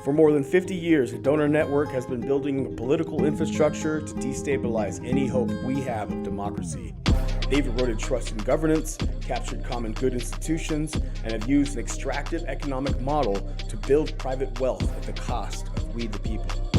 For more than 50 years, the donor network has been building a political infrastructure to destabilize any hope we have of democracy. They've eroded trust in governance, captured common good institutions, and have used an extractive economic model to build private wealth at the cost of we the people.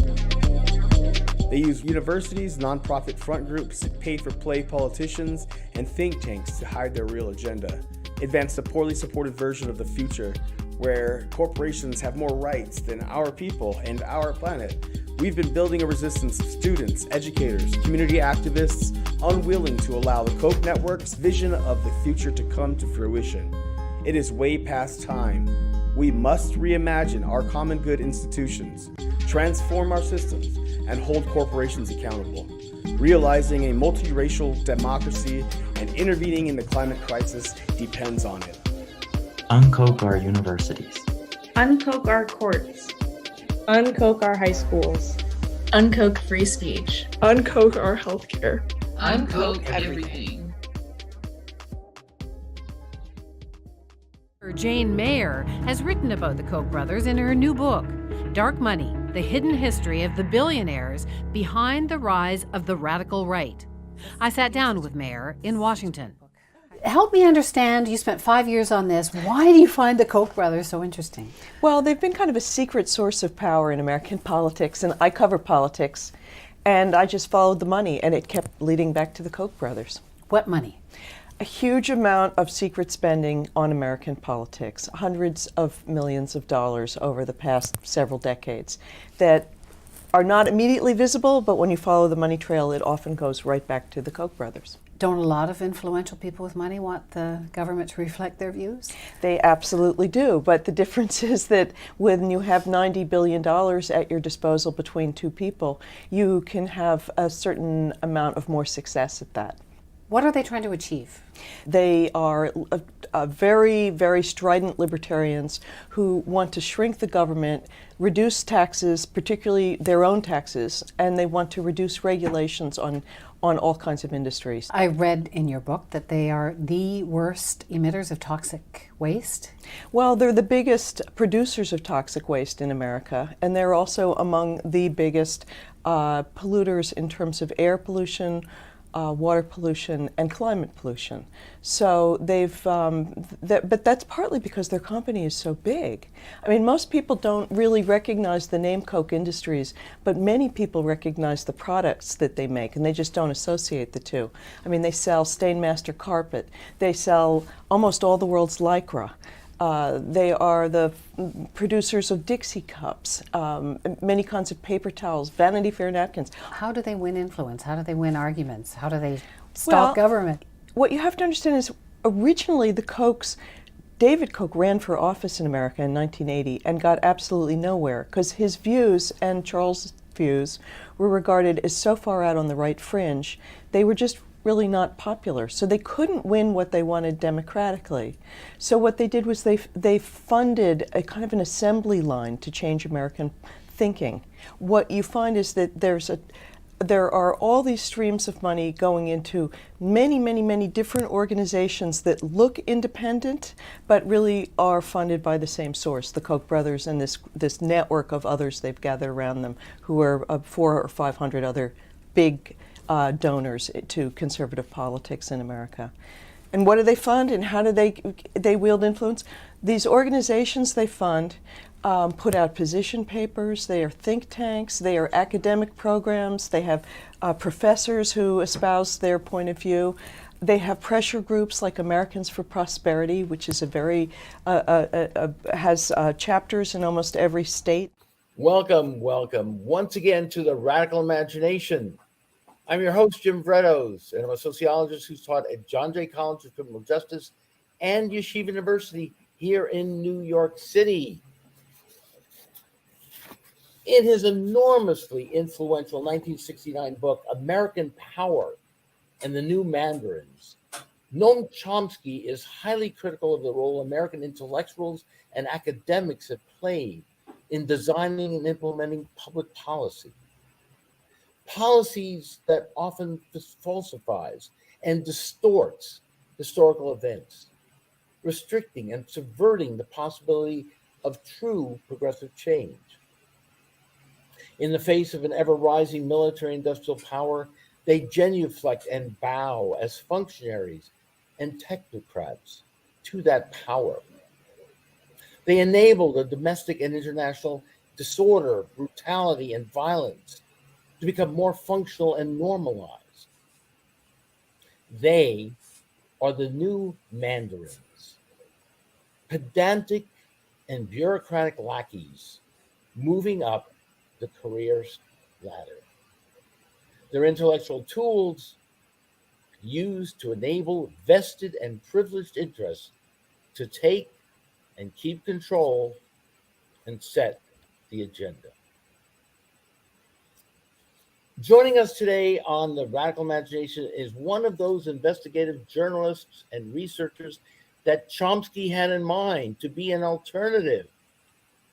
They use universities, nonprofit front groups, pay-for-play politicians, and think tanks to hide their real agenda. Advance a poorly supported version of the future where corporations have more rights than our people and our planet. We've been building a resistance of students, educators, community activists, unwilling to allow the Koch network's vision of the future to come to fruition. It is way past time. We must reimagine our common good institutions, transform our systems, and hold corporations accountable. Realizing a multiracial democracy and intervening in the climate crisis depends on it. UnKoch our universities. UnKoch our courts. UnKoch our high schools. UnKoch free speech. UnKoch our healthcare. UnKoch everything. Jane Mayer has written about the Koch brothers in her new book, Dark Money, The Hidden History of the Billionaires Behind the Rise of the Radical Right. I sat down with Mayer in Washington. Help me understand, you spent 5 years on this. Why do you find the Koch brothers so interesting? Well, they've been kind of a secret source of power in American politics, and I cover politics, and I just followed the money, and it kept leading back to the Koch brothers. What money? A huge amount of secret spending on American politics, hundreds of millions of dollars over the past several decades that are not immediately visible, but when you follow the money trail, it often goes right back to the Koch brothers. Don't a lot of influential people with money want the government to reflect their views? They absolutely do, but the difference is that when you have $90 billion at your disposal between two people, you can have a certain amount of more success at that. What are they trying to achieve? They are very, very strident libertarians who want to shrink the government, reduce taxes, particularly their own taxes, and they want to reduce regulations on all kinds of industries. I read in your book that they are the worst emitters of toxic waste. Well, they're the biggest producers of toxic waste in America, and they're also among the biggest polluters in terms of air pollution, water pollution, and climate pollution. So but that's partly because their company is so big. I mean, most people don't really recognize the name Koch Industries, but many people recognize the products that they make, and they just don't associate the two. I mean, they sell Stainmaster carpet. They sell almost all the world's Lycra. They are the producers of Dixie cups, many kinds of paper towels, Vanity Fair napkins. How do they win influence? How do they win arguments? How do they stop government? What you have to understand is originally the Kochs, David Koch ran for office in America in 1980 and got absolutely nowhere because his views and Charles' views were regarded as so far out on the right fringe, they were just really not popular. So they couldn't win what they wanted democratically. So what they did was they funded a kind of an assembly line to change American thinking. What you find is that there are all these streams of money going into many different organizations that look independent, but really are funded by the same source, the Koch brothers and this network of others they've gathered around them, who are 400 or 500 other big donors to conservative politics in America. And what do they fund, and how do they wield influence? These organizations they fund put out position papers. They are think tanks. They are academic programs. They have professors who espouse their point of view. They have pressure groups like Americans for Prosperity, which is has chapters in almost every state. Welcome once again to the Radical Imagination. I'm your host, Jim Vrettos, and I'm a sociologist who's taught at John Jay College of Criminal Justice and Yeshiva University here in New York City. In his enormously influential 1969 book, American Power and the New Mandarins, Noam Chomsky is highly critical of the role American intellectuals and academics have played in designing and implementing public policy. Policies that often falsifies and distorts historical events, restricting and subverting the possibility of true progressive change. In the face of an ever-rising military-industrial power, they genuflect and bow as functionaries and technocrats to that power. They enable the domestic and international disorder, brutality, and violence to become more functional and normalized. They are the new mandarins, pedantic and bureaucratic lackeys moving up the careers ladder. Their intellectual tools used to enable vested and privileged interests to take and keep control and set the agenda. Joining us today on The Radical Imagination is one of those investigative journalists and researchers that Chomsky had in mind to be an alternative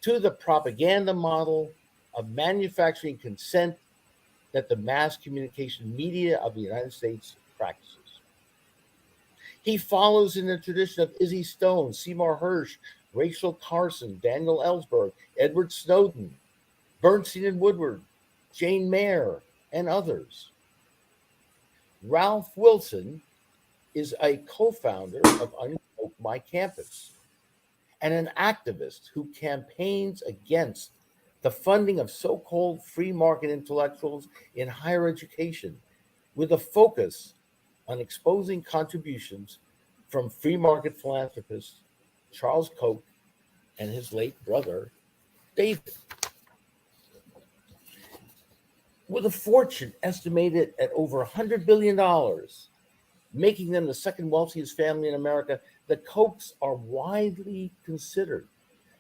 to the propaganda model of manufacturing consent that the mass communication media of the United States practices. He follows in the tradition of Izzy Stone, Seymour Hersh, Rachel Carson, Daniel Ellsberg, Edward Snowden, Bernstein and Woodward, Jane Mayer, and others. Ralph Wilson is a co-founder of UnKoch My Campus and an activist who campaigns against the funding of so-called free market intellectuals in higher education, with a focus on exposing contributions from free market philanthropist Charles Koch and his late brother, David. With a fortune estimated at over $100 billion, making them the second wealthiest family in America, the Kochs are widely considered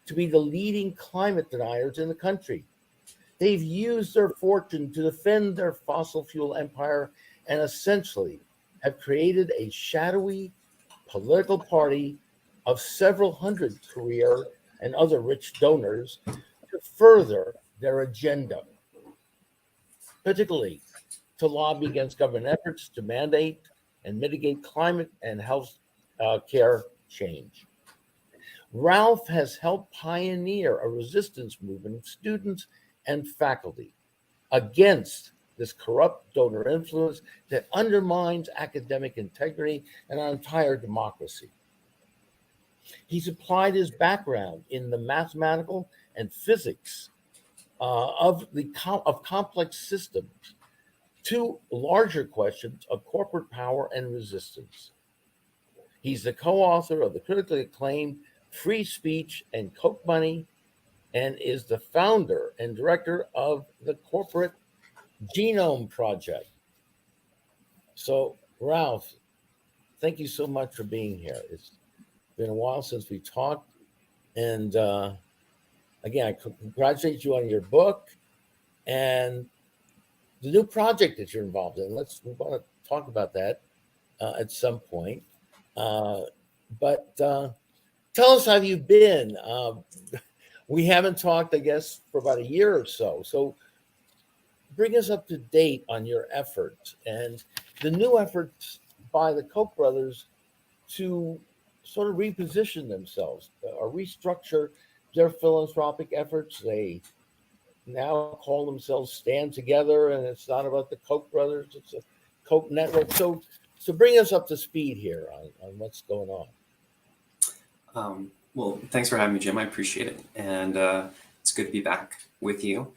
to be the leading climate deniers in the country. They've used their fortune to defend their fossil fuel empire and essentially have created a shadowy political party of several hundred career and other rich donors to further their agenda, particularly to lobby against government efforts to mandate and mitigate climate and health care change. Ralph has helped pioneer a resistance movement of students and faculty against this corrupt donor influence that undermines academic integrity and our entire democracy. He's applied his background in the mathematical and physics of complex systems to larger questions of corporate power and resistance. He's the co-author of the critically acclaimed Free Speech and Koch Money, and is the founder and director of the Corporate Genome Project. So, Ralph, thank you so much for being here. It's been a while since we talked, and again, I congratulate you on your book and the new project that you're involved in. We want to talk about that at some point. But tell us how you've been. We haven't talked, I guess, for about a year or so. So bring us up to date on your efforts and the new efforts by the Koch brothers to sort of reposition themselves or restructure their philanthropic efforts. They now call themselves Stand Together, and it's not about the Koch brothers, it's a Koch network. So bring us up to speed here on what's going on. Well, thanks for having me, Jim. I appreciate it. And it's good to be back with you.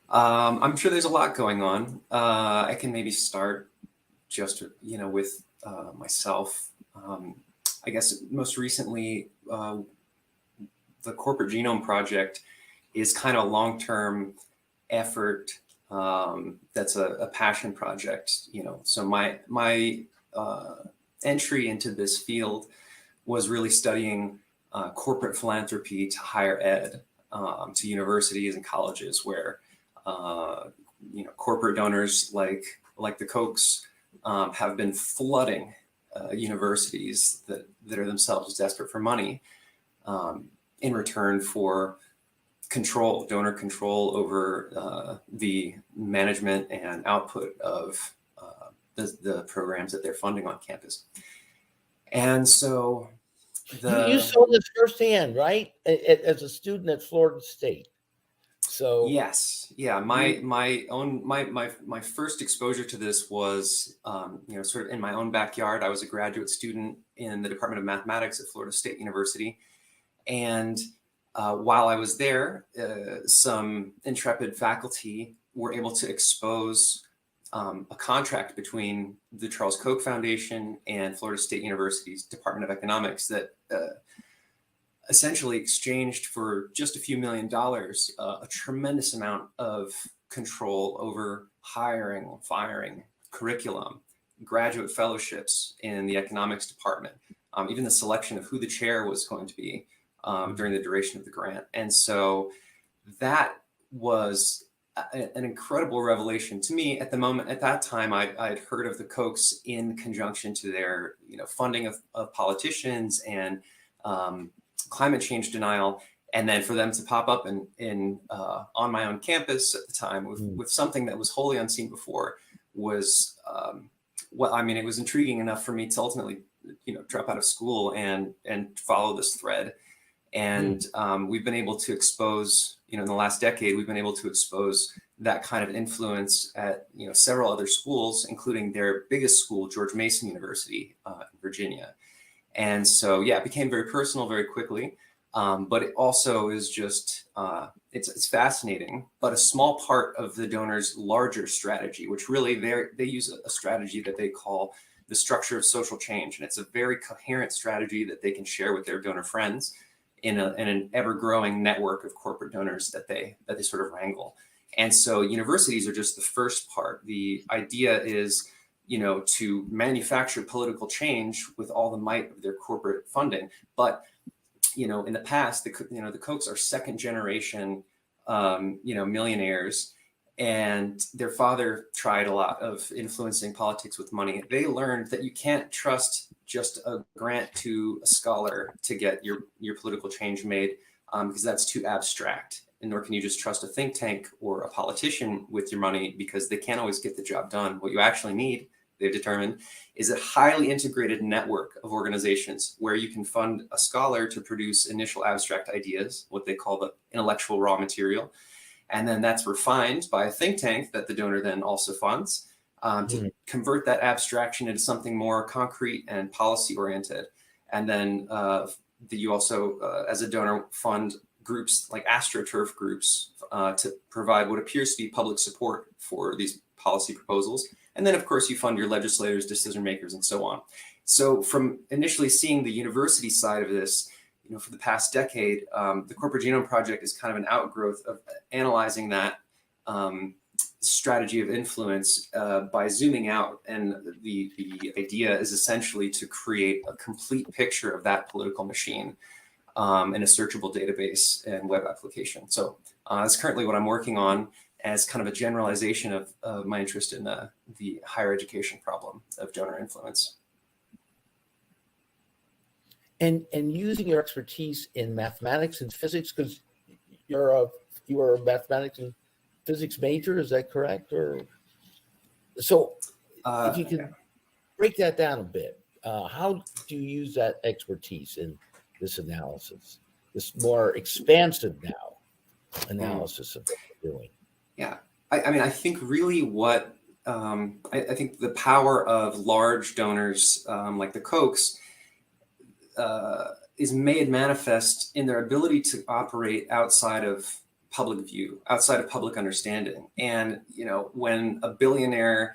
I'm sure there's a lot going on. I can maybe start just, with myself. I guess most recently, the Corporate Genome Project is kind of a long-term effort. That's a passion project, So my entry into this field was really studying corporate philanthropy to higher ed, to universities and colleges, where corporate donors like the Kochs have been flooding universities that are themselves desperate for money in return for donor control over the management and output of the programs that they're funding on campus. And so you saw this firsthand, right? As a student at Florida State. So yes, yeah, my first exposure to this was sort of in my own backyard. I was a graduate student in the Department of Mathematics at Florida State University, and while I was there, some intrepid faculty were able to expose a contract between the Charles Koch Foundation and Florida State University's Department of Economics that essentially exchanged for just a few $1 million a tremendous amount of control over hiring, firing, curriculum, graduate fellowships in the economics department, even the selection of who the chair was going to be during the duration of the grant. And so that was an incredible revelation to me at the moment. At that time, I'd heard of the Kochs in conjunction to their funding of politicians and climate change denial, and then for them to pop up in on my own campus at the time with something that was wholly unseen before was it was intriguing enough for me to ultimately drop out of school and follow this thread. And we've been able to expose, in the last decade, we've been able to expose that kind of influence at several other schools, including their biggest school, George Mason University in Virginia. And so, yeah, it became very personal very quickly, but it also is just, it's fascinating, but a small part of the donor's larger strategy, which really they use a strategy that they call the structure of social change. And it's a very coherent strategy that they can share with their donor friends in an ever-growing network of corporate donors that they sort of wrangle. And so universities are just the first part. The idea is to manufacture political change with all the might of their corporate funding. But, in the past, the Kochs are second generation, millionaires, and their father tried a lot of influencing politics with money. They learned that you can't trust just a grant to a scholar to get your political change made, because that's too abstract. And nor can you just trust a think tank or a politician with your money, because they can't always get the job done. What you actually need, they've determined, is a highly integrated network of organizations where you can fund a scholar to produce initial abstract ideas, what they call the intellectual raw material. And then that's refined by a think tank that the donor then also funds to convert that abstraction into something more concrete and policy oriented. And then you also, as a donor, fund groups like AstroTurf groups to provide what appears to be public support for these policy proposals. And then, of course, you fund your legislators, decision makers, and so on. So from initially seeing the university side of this, for the past decade, the Corporate Genome Project is kind of an outgrowth of analyzing that strategy of influence by zooming out. And the idea is essentially to create a complete picture of that political machine in a searchable database and web application. So that's currently what I'm working on as kind of a generalization of my interest in the higher education problem of donor influence. And using your expertise in mathematics and physics, because you are a mathematics and physics major, is that correct? Or so, if you can break that down a bit, how do you use that expertise in this analysis, this more expansive now analysis of what you're doing? Yeah, I think really what I think the power of large donors like the Kochs is made manifest in their ability to operate outside of public view, outside of public understanding. And when a billionaire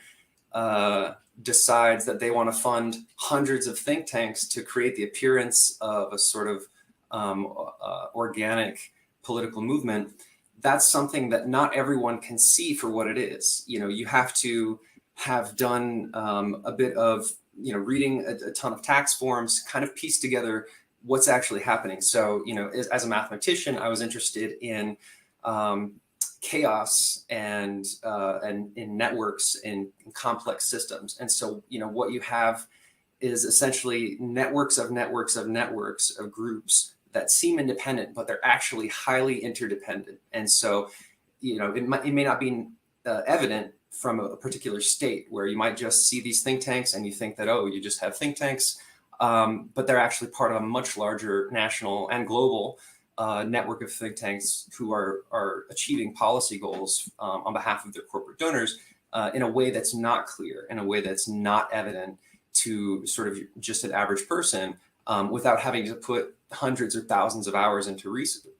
decides that they want to fund hundreds of think tanks to create the appearance of a sort of organic political movement, that's something that not everyone can see for what it is. You have to have done a bit of reading a ton of tax forms, kind of piece together what's actually happening. So as a mathematician, I was interested in chaos and in networks and complex systems. And so what you have is essentially networks of networks of networks of groups that seem independent, but they're actually highly interdependent. And so, it may not be evident from a particular state where you might just see these think tanks and you think that, oh, you just have think tanks, but they're actually part of a much larger national and global network of think tanks who are achieving policy goals on behalf of their corporate donors in a way that's not clear, in a way that's not evident to sort of just an average person, without having to put hundreds or thousands of hours into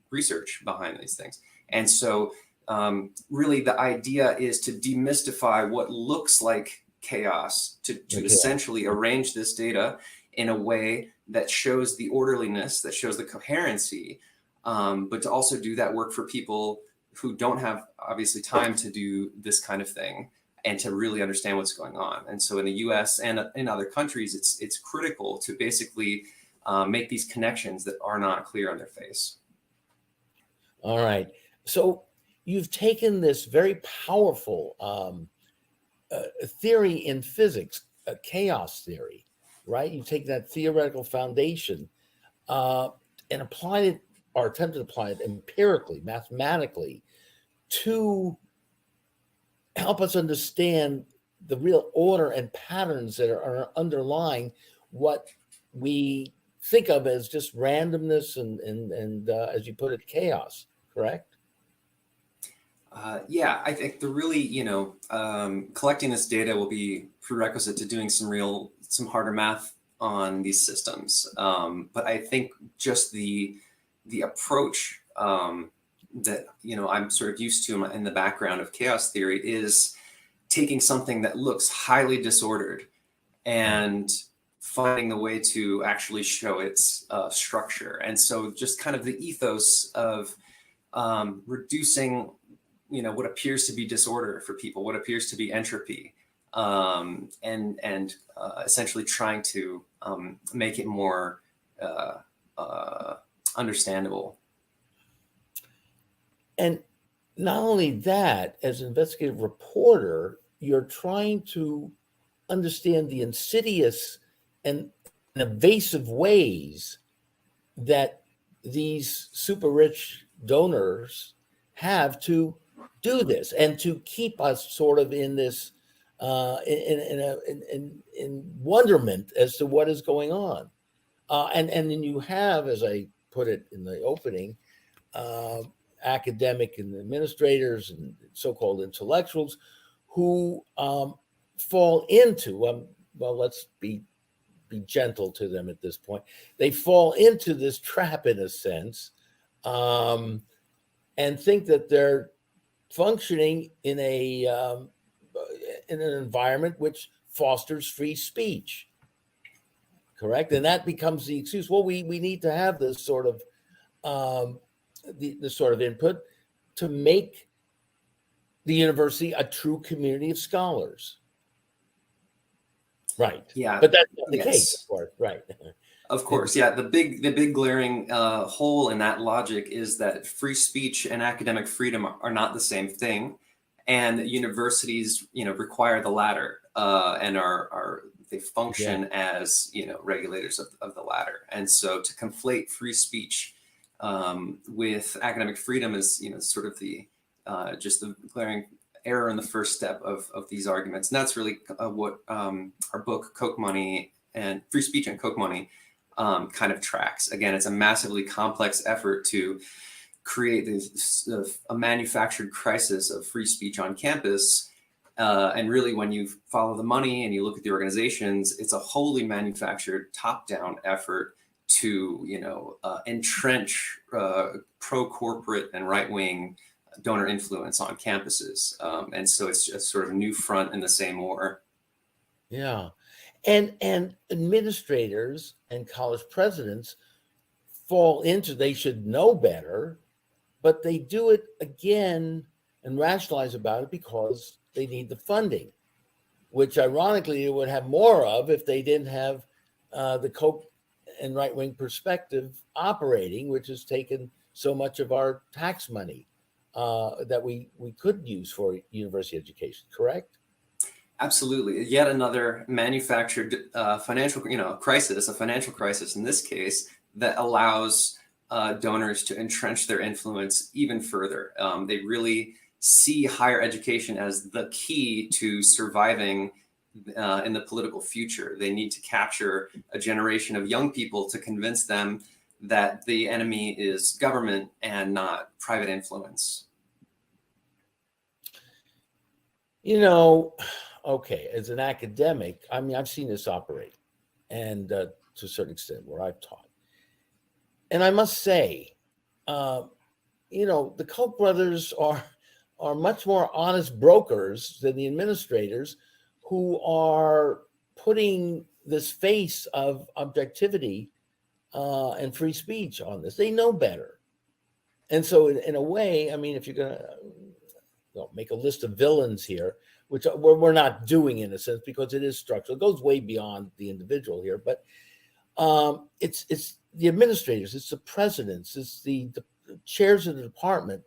research behind these things. And so really the idea is to demystify what looks like chaos, to essentially arrange this data in a way that shows the orderliness, that shows the coherency, but to also do that work for people who don't have obviously time to do this kind of thing and to really understand what's going on. And so in the US and in other countries, it's critical to basically make these connections that are not clear on their face. All right. So you've taken this very powerful theory in physics, chaos theory, right? You take that theoretical foundation and applied it, or attempted to apply it empirically, mathematically, to help us understand the real order and patterns that are underlying what we think of as just randomness and as you put it, chaos, correct? Yeah, I think the really, collecting this data will be prerequisite to doing some harder math on these systems. But I think just the approach that, I'm sort of used to in the background of chaos theory is taking something that looks highly disordered and finding the way to actually show its structure. And so just kind of the ethos of reducing, what appears to be disorder for people, what appears to be entropy, and essentially trying to make it more understandable. And not only that, as an investigative reporter, you're trying to understand the insidious and evasive ways that these super rich donors have to do this and to keep us sort of in this in wonderment as to what is going on. And then you have, as I put it in the opening, academic and administrators and so-called intellectuals who fall into, well, let's be gentle to them at this point. They fall into this trap in a sense, and think that they're functioning in an environment which fosters free speech. Correct, and that becomes the excuse. Well, we need to have this sort of the sort of input to make the university a true community of scholars. Right. Yeah. But that's not the case, of course. Right. Of course. Yeah. The big glaring hole in that logic is that free speech and academic freedom are not the same thing, and that universities, require the latter, and they function as regulators of the latter. And so to conflate free speech with academic freedom is sort of the just the glaring error in the first step of these arguments. And that's really what our book Koch Money and Free Speech and Koch Money kind of tracks. Again, it's a massively complex effort to create a manufactured crisis of free speech on campus. And really, when you follow the money and you look at the organizations, it's a wholly manufactured top-down effort to entrench pro-corporate and right-wing donor influence on campuses. And so it's just sort of a new front in the same war. Yeah. And administrators and college presidents fall into, they should know better, but they do it again and rationalize about it because they need the funding, which ironically they would have more of if they didn't have the Koch and right-wing perspective operating, which has taken so much of our tax money that we could use for university education, correct? Absolutely. Yet another manufactured financial crisis, a financial crisis in this case, that allows donors to entrench their influence even further. They really see higher education as the key to surviving in the political future. They need to capture a generation of young people to convince them that the enemy is government and not private influence? Okay, as an academic, I mean, I've seen this operate, and to a certain extent where I've taught. And I must say, the Koch brothers are much more honest brokers than the administrators, who are putting this face of objectivity and free speech on this. They know better. And so in a way, I mean, if you're going to make a list of villains here, which we're not doing in a sense because it is structural, it goes way beyond the individual here, but it's the administrators, it's the presidents, it's the chairs of the department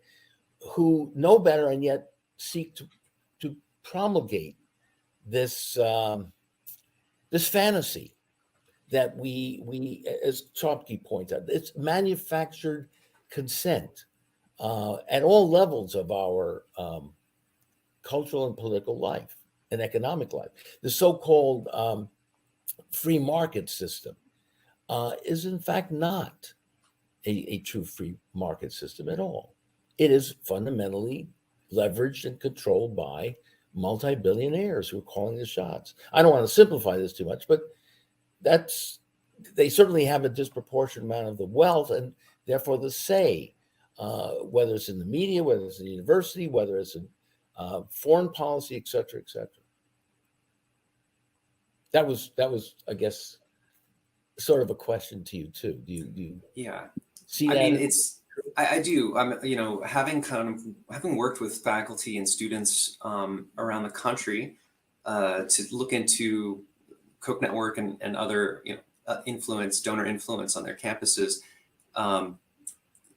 who know better and yet seek to promulgate this this fantasy that we as Chomsky points out, it's manufactured consent at all levels of our cultural and political life and economic life. The so-called free market system is in fact not a true free market system at all. It is fundamentally leveraged and controlled by multi-billionaires who are calling the shots. I don't want to simplify this too much, but they certainly have a disproportionate amount of the wealth and therefore the say, whether it's in the media, whether it's in the university, whether it's in foreign policy, et cetera, et cetera. That was, I guess, sort of a question to you too. Do you Yeah. see I that? mean, I do. I'm, having worked with faculty and students around the country to look into Koch network and other donor influence on their campuses.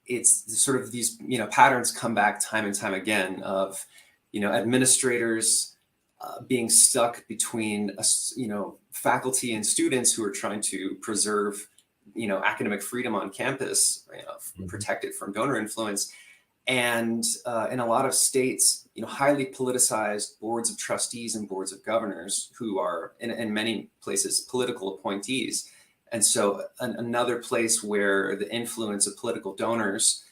It's sort of these patterns come back time and time again of administrators being stuck between faculty and students who are trying to preserve academic freedom on campus, protected from donor influence, and in a lot of states, highly politicized boards of trustees and boards of governors who are in many places political appointees. And so another place where the influence of political donors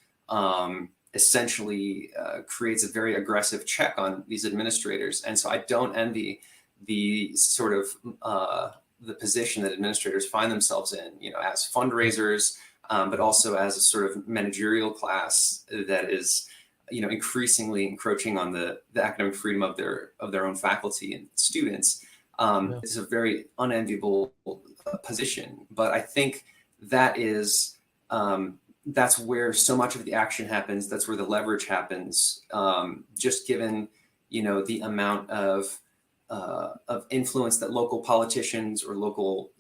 essentially creates a very aggressive check on these administrators. And so I don't envy the sort of the position that administrators find themselves in, as fundraisers, but also as a sort of managerial class that is, increasingly encroaching on the academic freedom of their own faculty and students. It's a very unenviable position, but I think that is that's where so much of the action happens. That's where the leverage happens. Just given the amount of influence that local politicians or local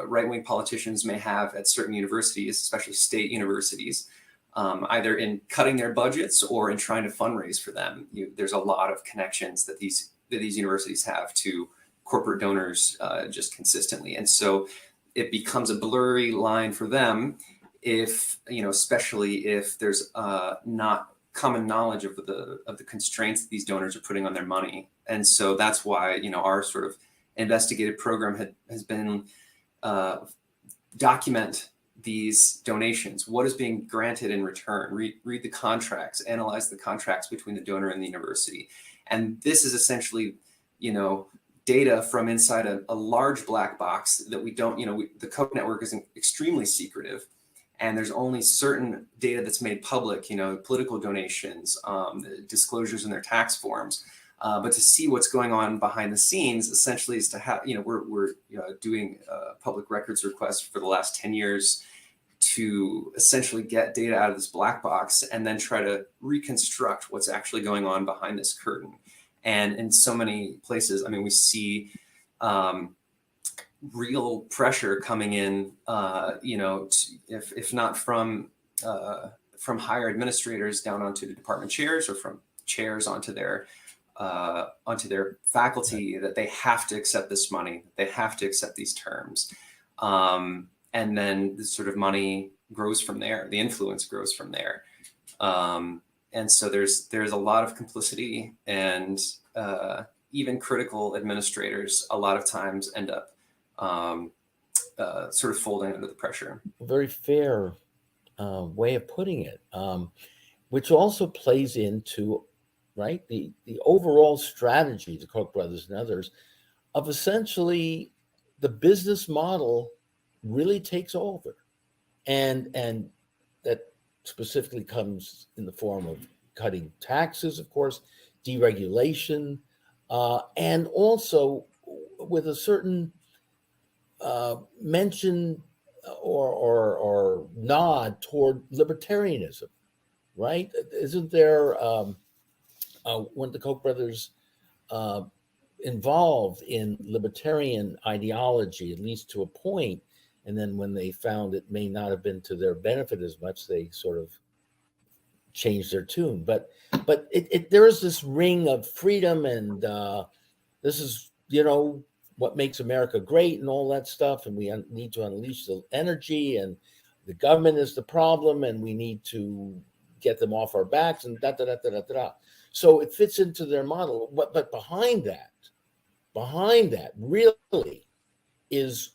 right-wing politicians may have at certain universities, especially state universities, either in cutting their budgets or in trying to fundraise for them. There's a lot of connections that these universities have to corporate donors just consistently. And so it becomes a blurry line for them if, especially if there's not common knowledge of the constraints that these donors are putting on their money. And so that's why, our sort of investigative program has been document these donations. What is being granted in return? Read the contracts, analyze the contracts between the donor and the university. And this is essentially, data from inside a large black box that we don't, the Koch network is extremely secretive. And there's only certain data that's made public, political donations, disclosures in their tax forms. But to see what's going on behind the scenes, essentially, is to have, we're doing public records requests for the last 10 years to essentially get data out of this black box and then try to reconstruct what's actually going on behind this curtain. And in so many places, we see real pressure coming in, if not from higher administrators down onto the department chairs, or from chairs onto their faculty, that they have to accept this money, they have to accept these terms. And then the sort of money grows from there, the influence grows from there. And so there's a lot of complicity, and even critical administrators a lot of times end up sort of folding under the pressure. A very fair way of putting it, which also plays into, right, the overall strategy, the Koch brothers and others, of essentially the business model really takes over. And that specifically comes in the form of cutting taxes, of course, deregulation, and also with a certain mention or nod toward libertarianism, right? Isn't there, when the Koch brothers involved in libertarian ideology, at least to a point, and then when they found it may not have been to their benefit as much, they sort of changed their tune. But there is this ring of freedom, and this is, what makes America great and all that stuff, and we need to unleash the energy, and the government is the problem, and we need to get them off our backs, and da da da da da da. So it fits into their model. But behind that really is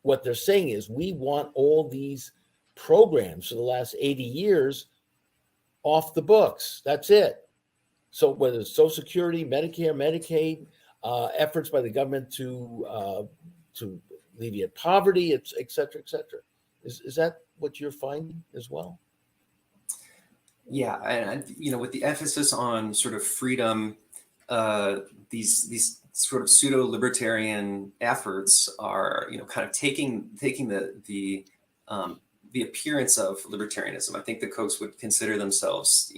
what they're saying is we want all these programs for the last 80 years off the books. That's it. So whether it's Social Security, Medicare, Medicaid, efforts by the government to alleviate poverty, et cetera, et cetera. Is that what you're finding as well? Yeah, and with the emphasis on sort of freedom, these sort of pseudo-libertarian efforts are, kind of taking the appearance of libertarianism. I think the Kochs would consider themselves,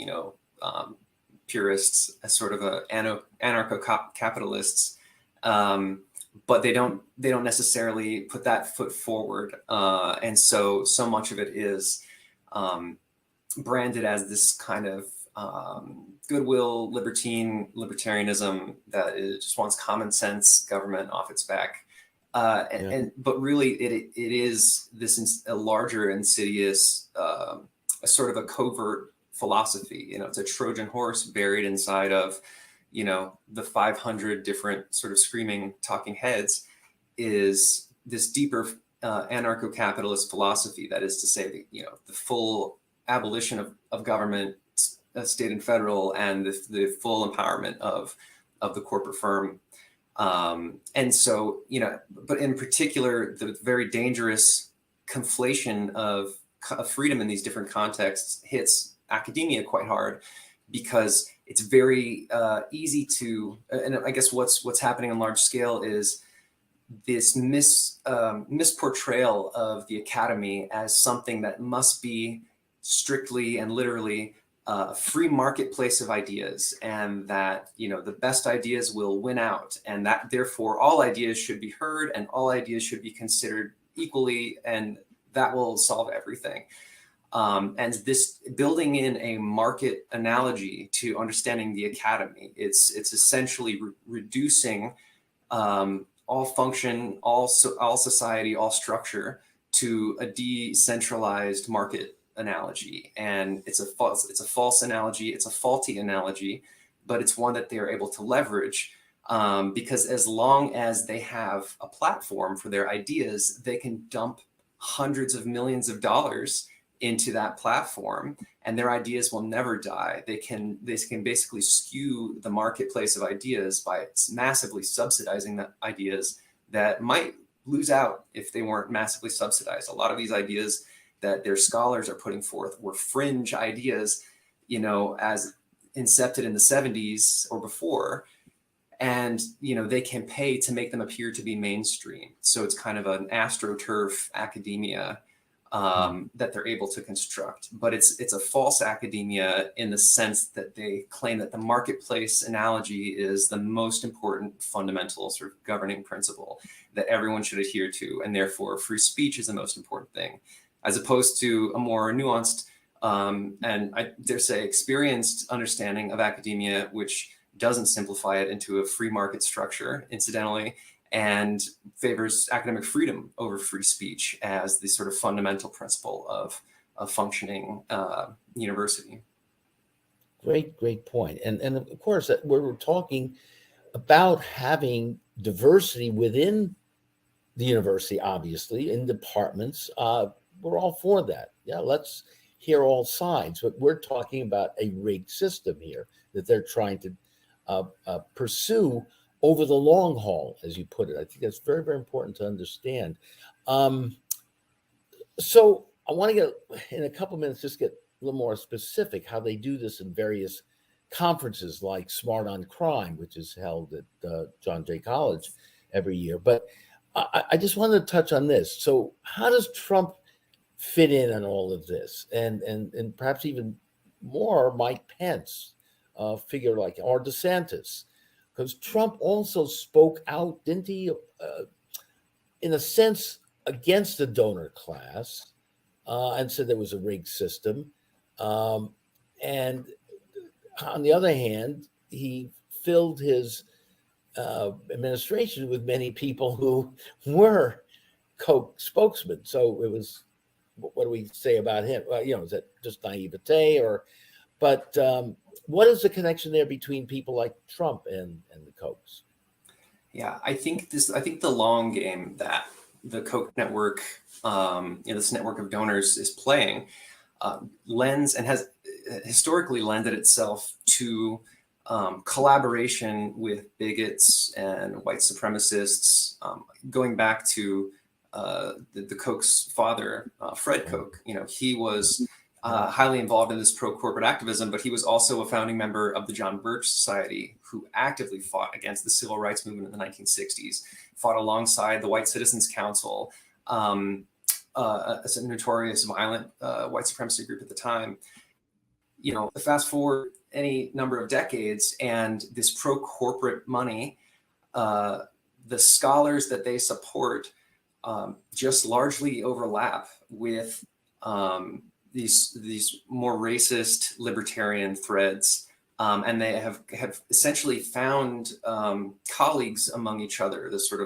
purists, as sort of anarcho-capitalists, but they don't necessarily put that foot forward, and so much of it is branded as this kind of goodwill libertarianism that just wants common sense government off its back, but really it is this a larger insidious, a sort of a covert philosophy. It's a Trojan horse buried inside of the 500 different sort of screaming talking heads, is this deeper anarcho-capitalist philosophy, that is to say the full abolition of government, state and federal, and the full empowerment of the corporate firm. And so, but in particular, the very dangerous conflation of freedom in these different contexts hits academia quite hard, because it's very easy to, and I guess what's happening on large scale is this misportrayal of the academy as something that must be strictly and literally a free marketplace of ideas, and that the best ideas will win out, and that therefore all ideas should be heard and all ideas should be considered equally, and that will solve everything. And this building in a market analogy to understanding the academy, it's essentially reducing all function, all society, all structure to a decentralized market analogy. And it's a false analogy, it's a faulty analogy, but it's one that they are able to leverage, because as long as they have a platform for their ideas, they can dump hundreds of millions of dollars into that platform, and their ideas will never die. They can basically skew the marketplace of ideas by massively subsidizing the ideas that might lose out if they weren't massively subsidized. A lot of these ideas that their scholars are putting forth were fringe ideas, as incepted in the 70s or before, and they can pay to make them appear to be mainstream. So it's kind of an astroturf academia that they're able to construct, but it's a false academia in the sense that they claim that the marketplace analogy is the most important fundamental sort of governing principle that everyone should adhere to, and therefore free speech is the most important thing, as opposed to a more nuanced and I dare say experienced understanding of academia, which doesn't simplify it into a free market structure, incidentally, and favors academic freedom over free speech as the sort of fundamental principle of a functioning university. Great point. And of course, we're talking about having diversity within the university, obviously, in departments. We're all for that. Yeah, let's hear all sides. But we're talking about a rigged system here that they're trying to pursue over the long haul, as you put it. I think that's very, very important to understand. So I want to get, in a couple of minutes, just get a little more specific how they do this in various conferences like Smart on Crime, which is held at John Jay College every year. But I just wanted to touch on this. So how does Trump fit in on all of this? And perhaps even more, Mike Pence, a figure like, or DeSantis, because Trump also spoke out, didn't he, in a sense, against the donor class, and said there was a rigged system. And on the other hand, he filled his administration with many people who were Koch spokesmen. So it was, what do we say about him? Is that just naivete or? But what is the connection there between people like Trump and the Kochs? Yeah, I think the long game that the Koch network, this network of donors is playing, lends and has historically lended itself to collaboration with bigots and white supremacists, going back to the Koch's father, Fred Koch. He was highly involved in this pro-corporate activism, but he was also a founding member of the John Birch Society, who actively fought against the civil rights movement in the 1960s, fought alongside the White Citizens Council, a notorious violent white supremacy group at the time. Fast forward any number of decades, and this pro-corporate money, the scholars that they support just largely overlap with these more racist libertarian threads, and they have essentially found colleagues among each other. The sort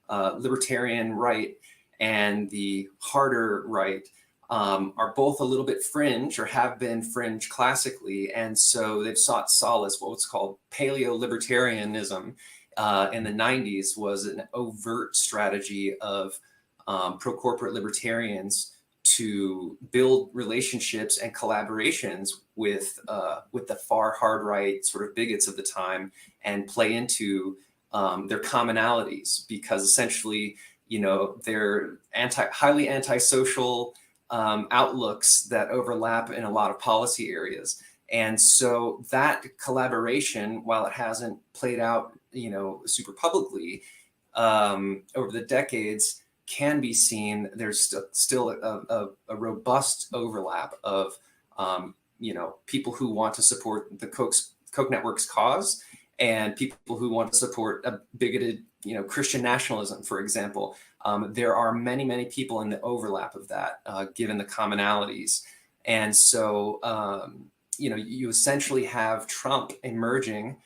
of libertarian right and the harder right are both a little bit fringe, or have been fringe classically, and so they've sought solace. What's called paleo-libertarianism in the 90s was an overt strategy of pro-corporate libertarians to build relationships and collaborations with the far hard right sort of bigots of the time, and play into their commonalities, because essentially, they're highly antisocial outlooks that overlap in a lot of policy areas. And so that collaboration, while it hasn't played out, super publicly over the decades, can be seen. There's still a robust overlap of, people who want to support the Koch network's cause, and people who want to support a bigoted, Christian nationalism, for example. There are many, many people in the overlap of that, given the commonalities. And so, you essentially have Trump emerging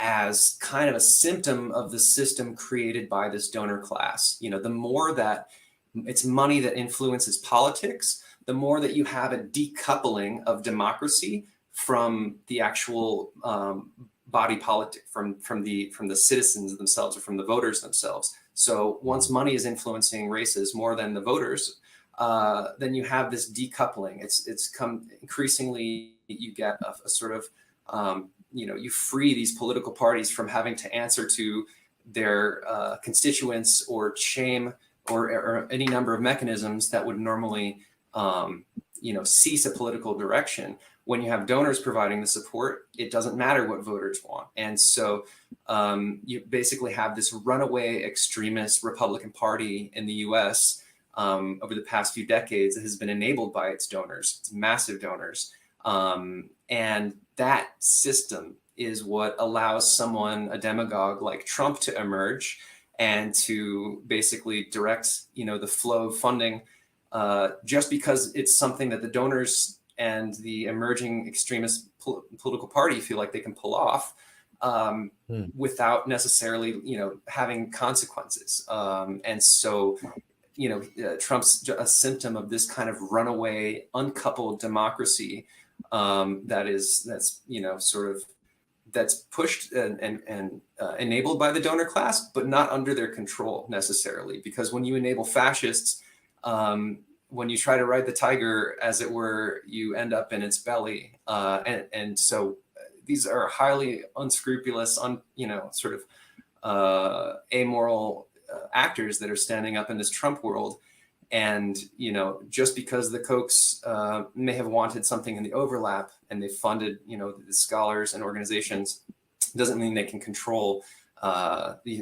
as kind of a symptom of the system created by this donor class. The more that it's money that influences politics, the more that you have a decoupling of democracy from the actual body politic, from the citizens themselves, or from the voters themselves. So once money is influencing races more than the voters, then you have this decoupling. It's come increasingly, you get a sort of, you free these political parties from having to answer to their constituents, or shame, or any number of mechanisms that would normally, cease a political direction. When you have donors providing the support, it doesn't matter what voters want. And so you basically have this runaway extremist Republican Party in the US over the past few decades that has been enabled by its donors, its massive donors. And that system is what allows someone, a demagogue like Trump, to emerge and to basically direct, the flow of funding, just because it's something that the donors and the emerging extremist political party feel like they can pull off, without necessarily, having consequences. And so, Trump's a symptom of this kind of runaway, uncoupled democracy that's sort of that's pushed and enabled by the donor class, but not under their control necessarily. Because when you enable fascists, when you try to ride the tiger, as it were, you end up in its belly. And so these are highly unscrupulous, sort of amoral actors that are standing up in this Trump world. And, just because the Kochs may have wanted something in the overlap and they funded, the scholars and organizations, doesn't mean they can control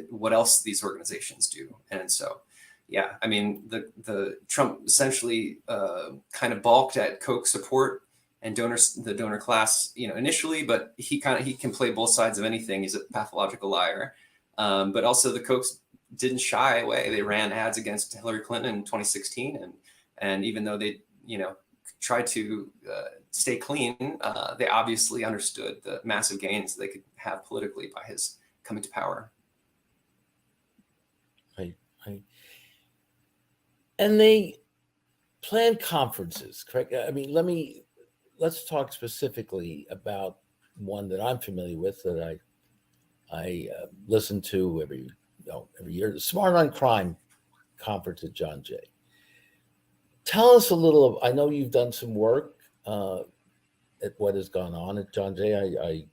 what else these organizations do. And so, yeah, I mean, the Trump essentially kind of balked at Koch support and the donor class, initially, but he can play both sides of anything. He's a pathological liar. But also the Kochs didn't shy away. They ran ads against Hillary Clinton in 2016. And even though they, tried to stay clean, they obviously understood the massive gains they could have politically by his coming to power. Right. And they plan conferences, correct? I mean, let's talk specifically about one that I'm familiar with that I listen to every year, the Smart on Crime conference at John Jay. Tell us a little. I know you've done some work at what has gone on at John Jay.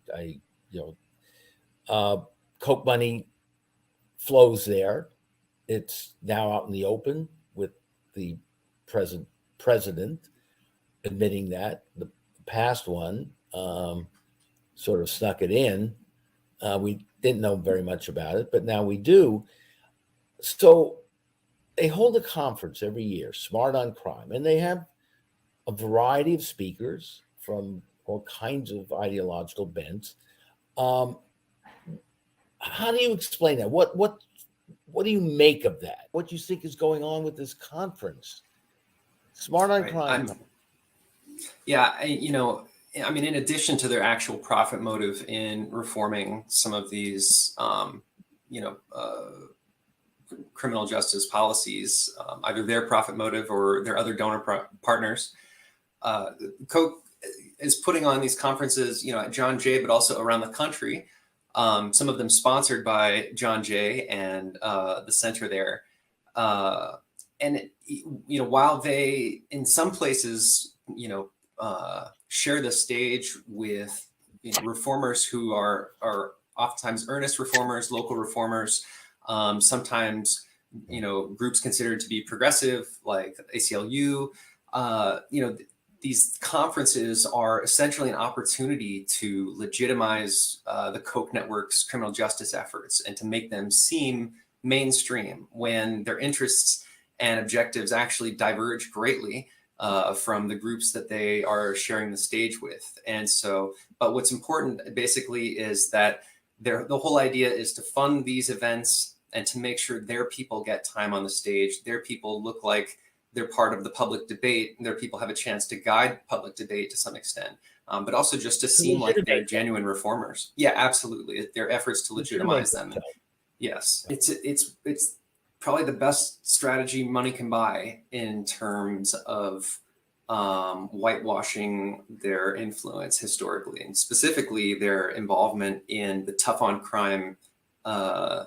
Koch money flows there. It's now out in the open with the present president admitting that. The past one sort of snuck it in. We didn't know very much about it, but now we do. So they hold a conference every year, Smart on Crime, and they have a variety of speakers from all kinds of ideological bents. How do you explain that? What do you make of that? What do you think is going on with this conference? Smart on Crime. In addition to their actual profit motive in reforming some of these, criminal justice policies, either their profit motive or their other donor partners, Koch is putting on these conferences, at John Jay, but also around the country. Some of them sponsored by John Jay and the center there. While they, in some places, share the stage with reformers who are oftentimes earnest reformers, local reformers, sometimes groups considered to be progressive like ACLU. These conferences are essentially an opportunity to legitimize the Koch network's criminal justice efforts and to make them seem mainstream when their interests and objectives actually diverge greatly from the groups that they are sharing the stage with. And so, but what's important basically is that the whole idea is to fund these events and to make sure their people get time on the stage. Their people look like they're part of the public debate. Their people have a chance to guide public debate to some extent, but also just to seem like they're genuine reformers. Yeah, absolutely. Their efforts to legitimize them. And yes, it's probably the best strategy money can buy in terms of whitewashing their influence historically, and specifically their involvement in the tough on crime and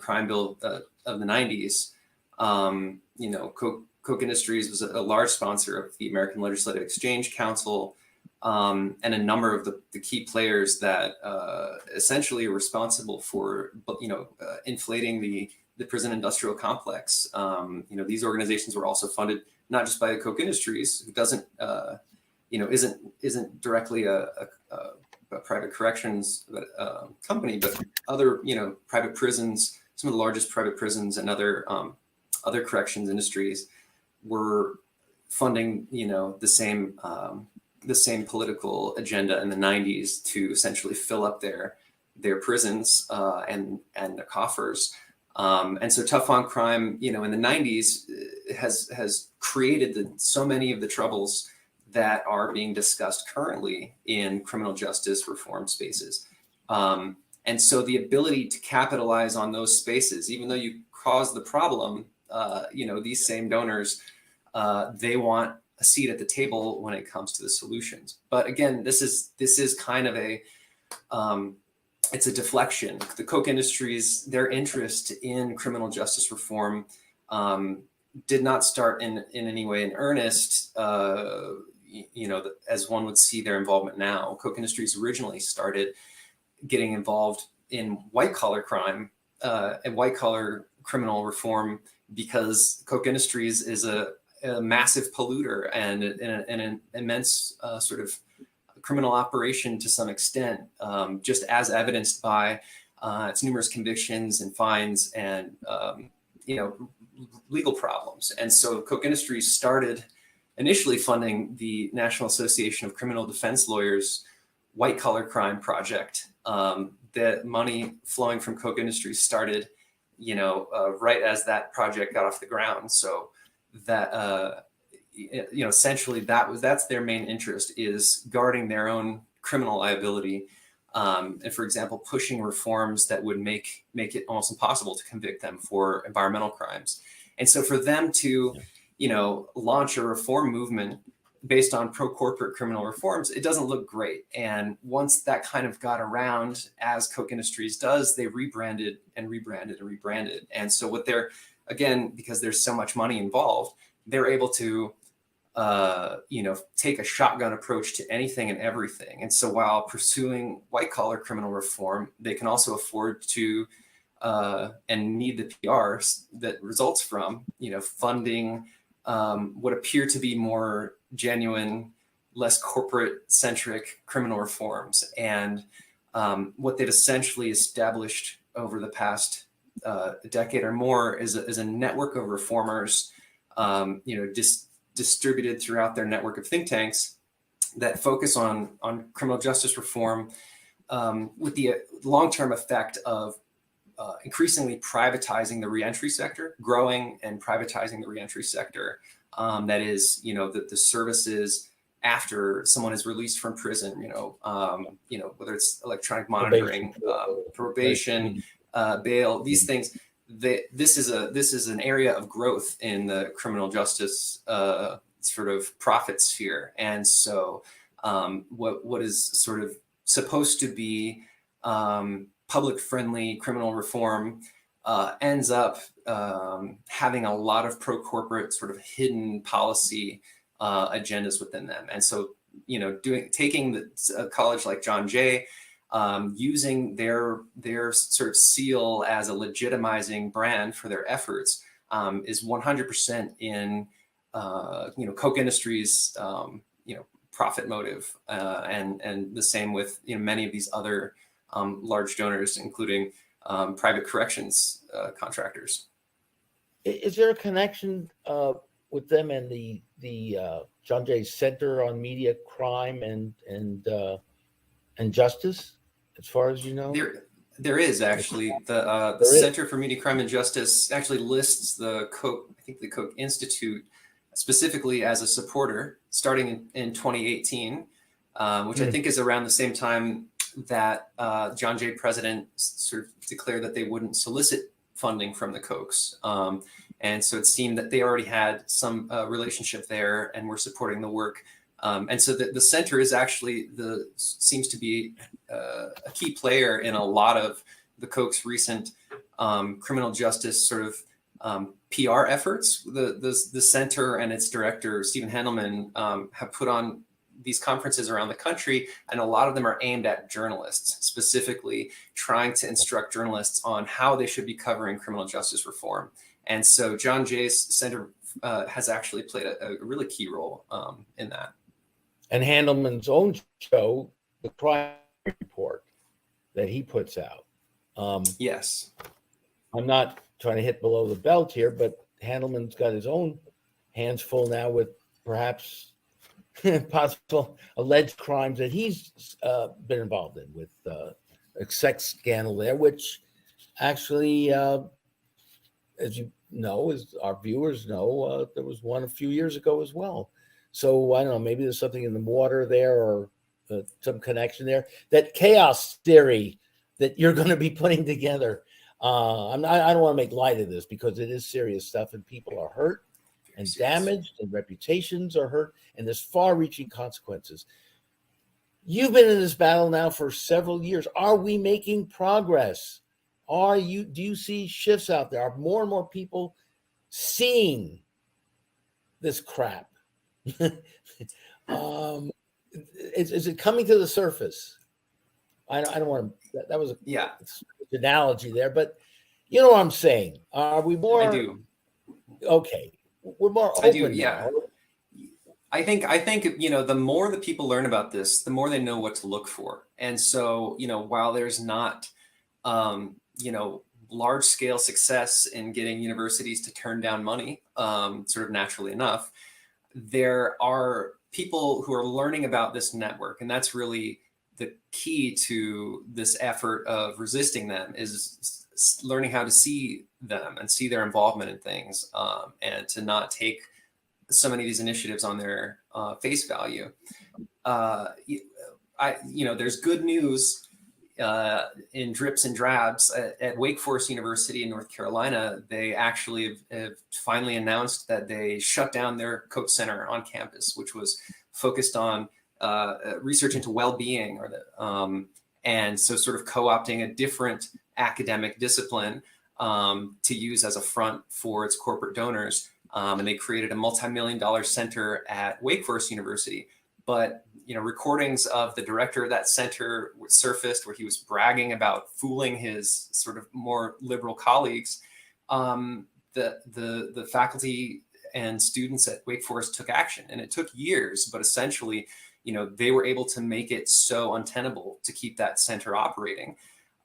crime bill of the 90s. Koch Industries was a large sponsor of the American Legislative Exchange Council, and a number of the key players that essentially are responsible for inflating the prison industrial complex. These organizations were also funded not just by Koch Industries, who doesn't isn't directly a private corrections company, but other private prisons, some of the largest private prisons and other corrections industries were funding the same political agenda in the 90s to essentially fill up their prisons and their coffers. And so tough on crime, in the 90s has created so many of the troubles that are being discussed currently in criminal justice reform spaces. And so the ability to capitalize on those spaces, even though you cause the problem, these same donors, they want a seat at the table when it comes to the solutions. But again, this is kind of a it's a deflection. The Koch industries, their interest in criminal justice reform did not start in any way in earnest, as one would see their involvement now. Koch industries originally started getting involved in white-collar crime and white-collar criminal reform because Koch industries is a massive polluter and an immense sort of criminal operation to some extent, just as evidenced by its numerous convictions and fines and legal problems. And so Koch industries started initially funding the National Association of Criminal Defense Lawyers white-collar crime project. The money flowing from Koch industries started, right as that project got off the ground. So that, essentially that's their main interest, is guarding their own criminal liability. And for example, pushing reforms that would make it almost impossible to convict them for environmental crimes. And so for them to, launch a reform movement based on pro-corporate criminal reforms, it doesn't look great. And once that kind of got around, as Koch industries does, they rebranded and rebranded and rebranded. And so what they're, again, because there's so much money involved, they're able to take a shotgun approach to anything and everything. And so while pursuing white collar criminal reform, they can also afford to and need the PR that results from, funding what appear to be more genuine, less corporate centric criminal reforms. And what they've essentially established over the past decade or more is a network of reformers, distributed throughout their network of think tanks that focus on criminal justice reform with the long-term effect of increasingly privatizing the reentry sector, growing and privatizing the reentry sector. That is, the services after someone is released from prison, whether it's electronic monitoring, probation, bail, these things. This is an area of growth in the criminal justice sort of profit sphere. And so what is sort of supposed to be public-friendly criminal reform ends up having a lot of pro-corporate sort of hidden policy agendas within them. And so, taking a college like John Jay, using their sort of seal as a legitimizing brand for their efforts is 100% in Koch industries profit motive, and the same with many of these other large donors, including private corrections contractors. Is there a connection with them and the John Jay Center on Media Crime and Justice, as far as you know? There is actually the Center for Media Crime and Justice actually lists the Koch Institute specifically as a supporter starting in 2018, which I think is around the same time that John Jay president sort of declared that they wouldn't solicit funding from the Kochs. And so it seemed that they already had some relationship there and were supporting the work. And so the center is actually seems to be a key player in a lot of the Koch's recent criminal justice sort of PR efforts. The center and its director, Stephen Handelman, have put on these conferences around the country, and a lot of them are aimed at journalists, specifically trying to instruct journalists on how they should be covering criminal justice reform. And so John Jay's center has actually played a really key role in that. And Handelman's own show, the Crime Report, that he puts out. Yes. I'm not trying to hit below the belt here, but Handelman's got his own hands full now with perhaps possible alleged crimes that he's been involved in, with a sex scandal there, which actually, as you know, as our viewers know, there was one a few years ago as well. So I don't know, maybe there's something in the water there, or some connection there. That chaos theory that you're going to be putting together. I don't want to make light of this because it is serious stuff, and people are hurt and damaged, and reputations are hurt, and there's far-reaching consequences. You've been in this battle now for several years. Are we making progress? Do you see shifts out there? Are more and more people seeing this crap? Is it coming to the surface? I don't want to. That was an analogy there, but you know what I'm saying. Are we more? I do. Okay, we're more open. I do. Yeah. Now. I think the more that people learn about this, the more they know what to look for. And so while there's not large scale success in getting universities to turn down money, sort of naturally enough, there are people who are learning about this network, and that's really the key to this effort of resisting them, is learning how to see them and see their involvement in things, and to not take so many of these initiatives on their face value. There's good news in drips and drabs at Wake Forest University in North Carolina. They actually have finally announced that they shut down their Koch Center on campus, which was focused on research into well-being, and so sort of co-opting a different academic discipline to use as a front for its corporate donors. And they created a multi-million-dollar center at Wake Forest University. But recordings of the director of that center surfaced where he was bragging about fooling his sort of more liberal colleagues. The faculty and students at Wake Forest took action, and it took years, but essentially, they were able to make it so untenable to keep that center operating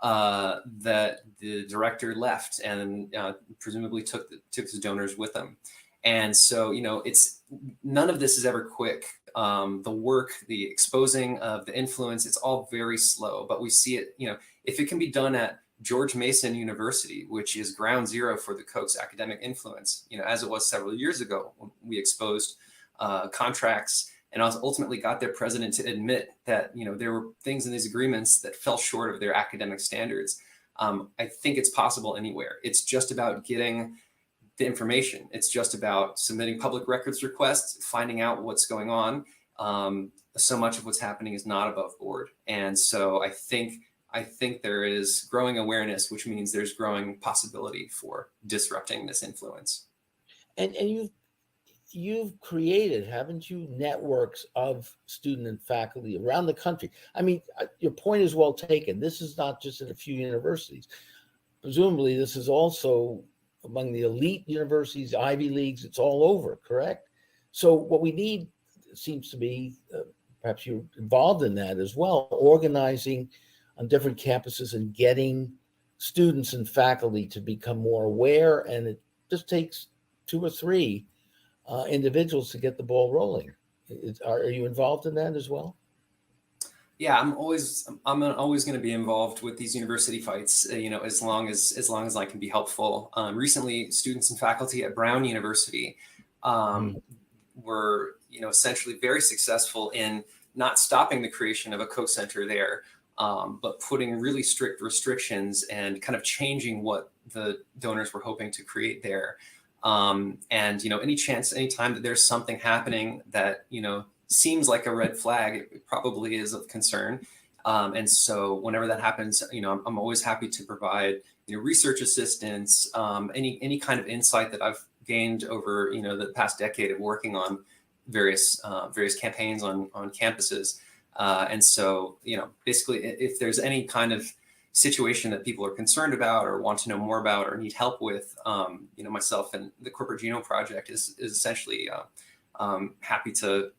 that the director left and presumably took his donors with him. And so, it's none of this is ever quick. The work, the exposing of the influence, it's all very slow, but we see it, if it can be done at George Mason University, which is ground zero for the Koch's academic influence, as it was several years ago when we exposed contracts and ultimately got their president to admit that, there were things in these agreements that fell short of their academic standards. I think it's possible anywhere. It's just about getting the information. It's just about submitting public records requests, finding out what's going on. So much of what's happening is not above board. And so I think there is growing awareness, which means there's growing possibility for disrupting this influence. And you've created, haven't you, networks of student and faculty around the country. I mean, your point is well taken. This is not just at a few universities. Presumably, this is also among the elite universities, Ivy Leagues. It's all over, correct? So what we need seems to be, perhaps you're involved in that as well, organizing on different campuses and getting students and faculty to become more aware. And it just takes 2 or 3 individuals to get the ball rolling. Are you involved in that as well? Yeah, I'm always going to be involved with these university fights, as long as I can be helpful. Recently, students and faculty at Brown University were, essentially very successful in not stopping the creation of a Koch Center there, but putting really strict restrictions and kind of changing what the donors were hoping to create there. And any time that there's something happening that seems like a red flag, it probably is of concern. And so whenever that happens, I'm always happy to provide, research assistance, any kind of insight that I've gained over, the past decade of working on various campaigns on campuses. And so, basically, if there's any kind of situation that people are concerned about or want to know more about or need help with, myself and the Corporate Genome Project is essentially happy to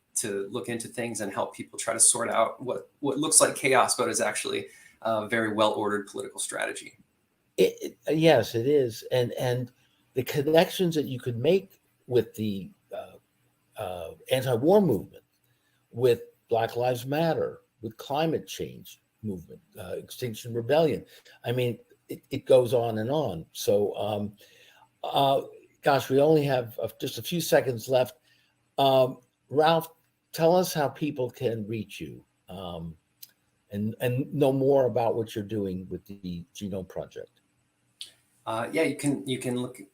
look into things and help people try to sort out what looks like chaos, but is actually a very well-ordered political strategy. Yes, it is. And the connections that you could make with the anti-war movement, with Black Lives Matter, with climate change movement, Extinction Rebellion. I mean, it goes on and on. So, gosh, we only have just a few seconds left. Ralph, tell us how people can reach you and know more about what you're doing with the Genome Project. You can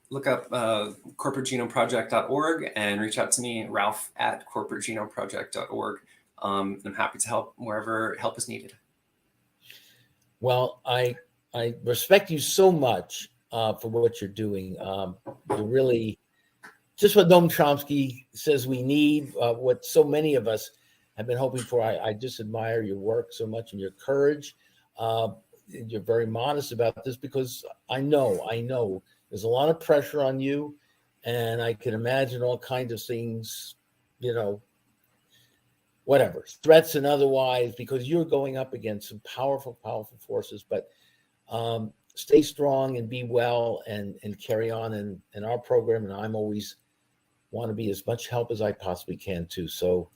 look up corporategenomeproject.org and reach out to me, Ralph at corporategenomeproject.org. I'm happy to help wherever help is needed. Well, I respect you so much for what you're doing. You're really just what Noam Chomsky says we need, what so many of us have been hoping for. I just admire your work so much and your courage. You're very modest about this because I know there's a lot of pressure on you, and I can imagine all kinds of things, whatever, threats and otherwise, because you're going up against some powerful forces. But stay strong and be well and carry on in our program. And I'm always want to be as much help as I possibly can too. So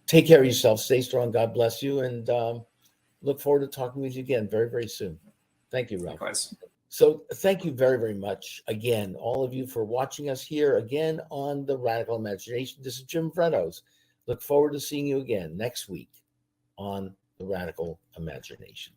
take care of yourself, stay strong. God bless you. And look forward to talking with you again very, very soon. Thank you, Ralph. Likewise. So thank you very, very much again, all of you, for watching us here again on The Radical Imagination. This is Jim Vrettos. Look forward to seeing you again next week on The Radical Imagination.